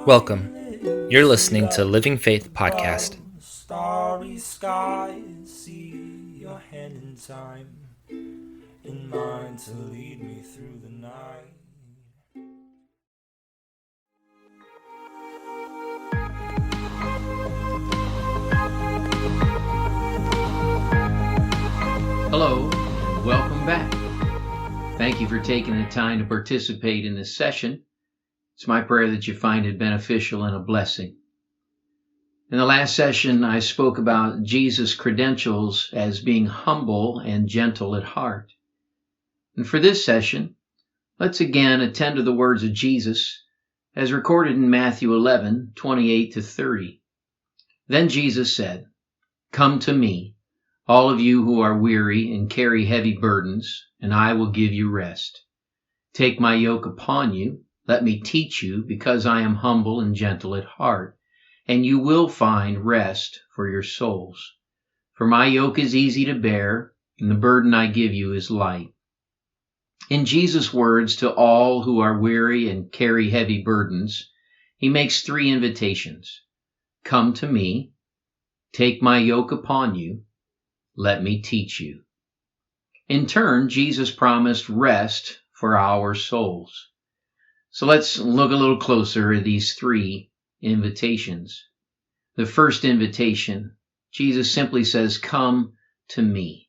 Welcome. You're listening to Living Faith Podcast. Starry skies, see your hand in time, in mine to lead me through the night. Hello, and welcome back. Thank you for taking the time to participate in this session. It's my prayer that you find it beneficial and a blessing. In the last session, I spoke about Jesus' credentials as being humble and gentle at heart. And for this session, let's again attend to the words of Jesus as recorded in Matthew 11:28-30. Then Jesus said, "Come to me, all of you who are weary and carry heavy burdens, and I will give you rest. Take my yoke upon you. Let me teach you, because I am humble and gentle at heart, and you will find rest for your souls. For my yoke is easy to bear, and the burden I give you is light." In Jesus' words to all who are weary and carry heavy burdens, he makes three invitations. Come to me, take my yoke upon you, let me teach you. In turn, Jesus promised rest for our souls. So let's look a little closer at these three invitations. The first invitation, Jesus simply says, "Come to me."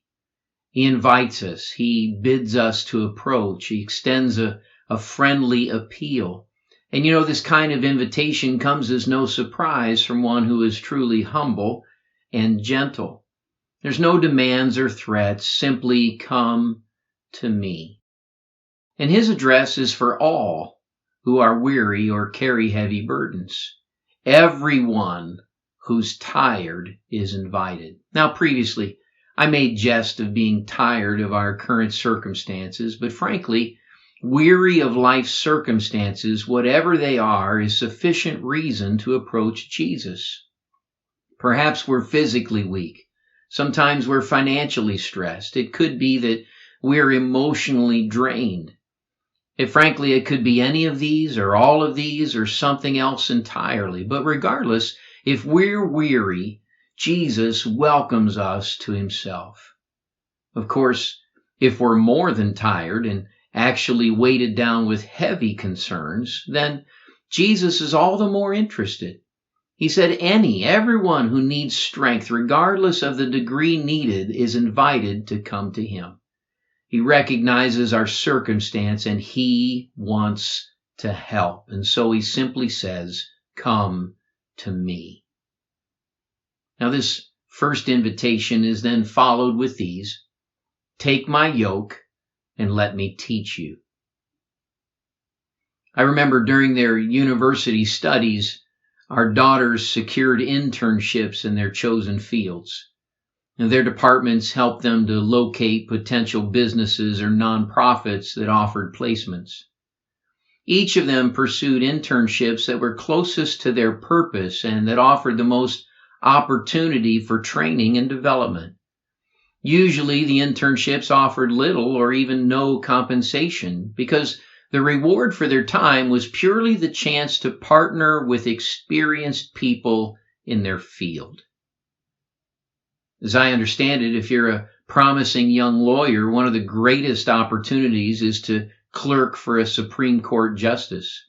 He invites us. He bids us to approach. He extends a friendly appeal. And you know, this kind of invitation comes as no surprise from one who is truly humble and gentle. There's no demands or threats, simply come to me. And his address is for all who are weary or carry heavy burdens. Everyone who's tired is invited. Now, previously, I made jest of being tired of our current circumstances, but frankly, weary of life's circumstances, whatever they are, is sufficient reason to approach Jesus. Perhaps we're physically weak. Sometimes we're financially stressed. It could be that we're emotionally drained. Frankly, it could be any of these or all of these or something else entirely. But regardless, if we're weary, Jesus welcomes us to himself. Of course, if we're more than tired and actually weighted down with heavy concerns, then Jesus is all the more interested. He said everyone who needs strength, regardless of the degree needed, is invited to come to him. He recognizes our circumstance and he wants to help. And so he simply says, "Come to me." Now this first invitation is then followed with these: "Take my yoke and let me teach you." I remember during their university studies, our daughters secured internships in their chosen fields. And their departments helped them to locate potential businesses or nonprofits that offered placements. Each of them pursued internships that were closest to their purpose and that offered the most opportunity for training and development. Usually the internships offered little or even no compensation because the reward for their time was purely the chance to partner with experienced people in their field. As I understand it, if you're a promising young lawyer, one of the greatest opportunities is to clerk for a Supreme Court justice.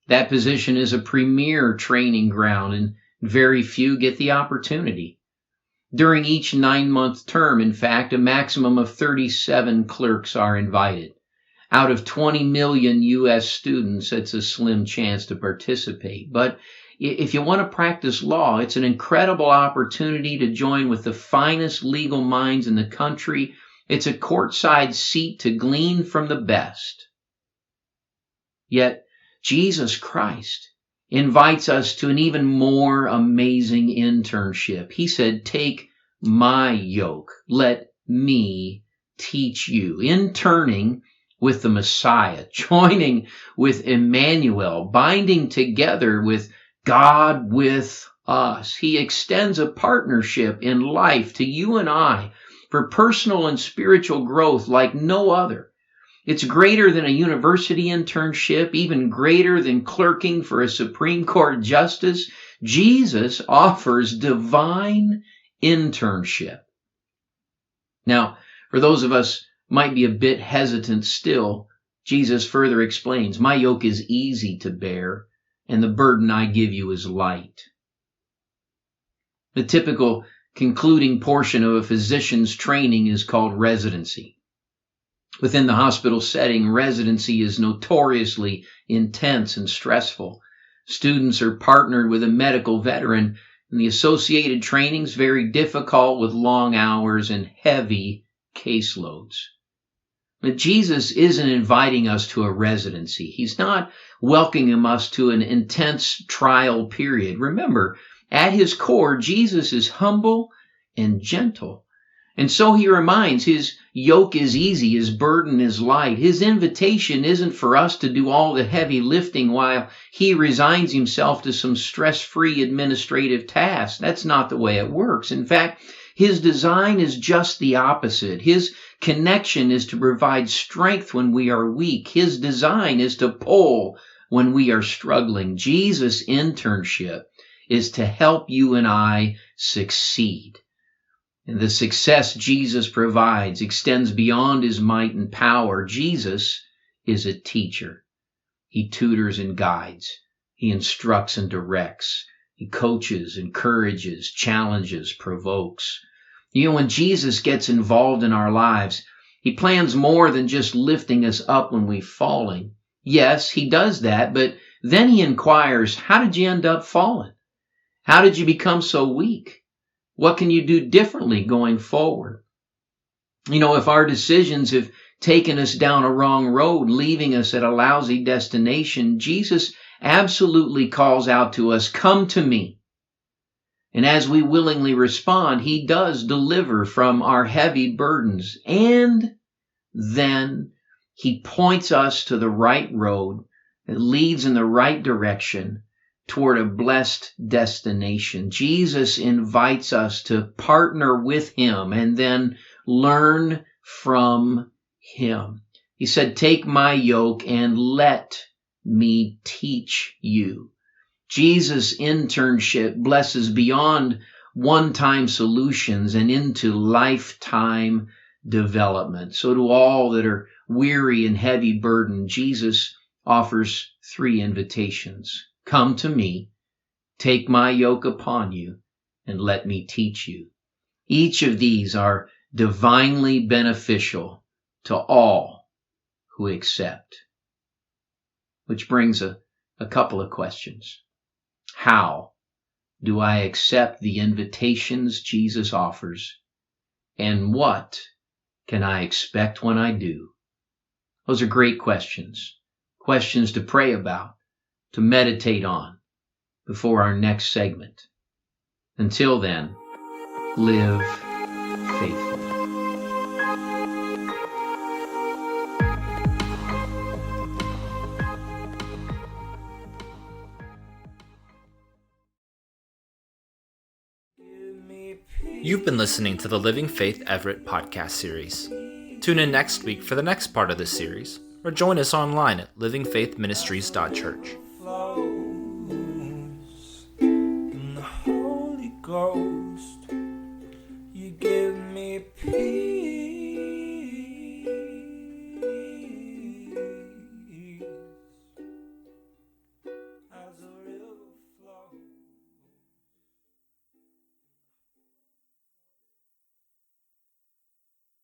That position is a premier training ground, and very few get the opportunity. During each 9-month term, in fact, a maximum of 37 clerks are invited. Out of 20 million U.S. students, it's a slim chance to participate. But if you want to practice law, it's an incredible opportunity to join with the finest legal minds in the country. It's a courtside seat to glean from the best. Yet, Jesus Christ invites us to an even more amazing internship. He said, "Take my yoke, let me teach you." Interning with the Messiah, joining with Emmanuel, binding together with God with us. He extends a partnership in life to you and I for personal and spiritual growth like no other. It's greater than a university internship, even greater than clerking for a Supreme Court justice. Jesus offers divine internship. Now, for those of us might be a bit hesitant still, Jesus further explains, my yoke is easy to bear, and the burden I give you is light. The typical concluding portion of a physician's training is called residency. Within the hospital setting, residency is notoriously intense and stressful. Students are partnered with a medical veteran, and the associated training is very difficult with long hours and heavy caseloads. But Jesus isn't inviting us to a residency. He's not welcoming us to an intense trial period. Remember, at his core, Jesus is humble and gentle. And so he reminds, his yoke is easy, his burden is light. His invitation isn't for us to do all the heavy lifting while he resigns himself to some stress-free administrative tasks. That's not the way it works. In fact, his design is just the opposite. His connection is to provide strength when we are weak. His design is to pull when we are struggling. Jesus' internship is to help you and I succeed. And the success Jesus provides extends beyond his might and power. Jesus is a teacher. He tutors and guides. He instructs and directs. He coaches, encourages, challenges, provokes. You know, when Jesus gets involved in our lives, he plans more than just lifting us up when we're falling. Yes, he does that, but then he inquires, how did you end up falling? How did you become so weak? What can you do differently going forward? You know, if our decisions have taken us down a wrong road, leaving us at a lousy destination, Jesus absolutely calls out to us, come to me. And as we willingly respond, he does deliver from our heavy burdens. And then he points us to the right road that leads in the right direction toward a blessed destination. Jesus invites us to partner with him and then learn from him. He said, take my yoke and let me teach you. Jesus' internship blesses beyond one-time solutions and into lifetime development. So to all that are weary and heavy burdened, Jesus offers 3 invitations. Come to me, take my yoke upon you, and let me teach you. Each of these are divinely beneficial to all who accept. Which brings a couple of questions. How do I accept the invitations Jesus offers? And what can I expect when I do? Those are great questions. Questions to pray about, to meditate on before our next segment. Until then, live faithfully. You've been listening to the Living Faith Everett podcast series. Tune in next week for the next part of this series, or join us online at LivingFaithMinistries.church.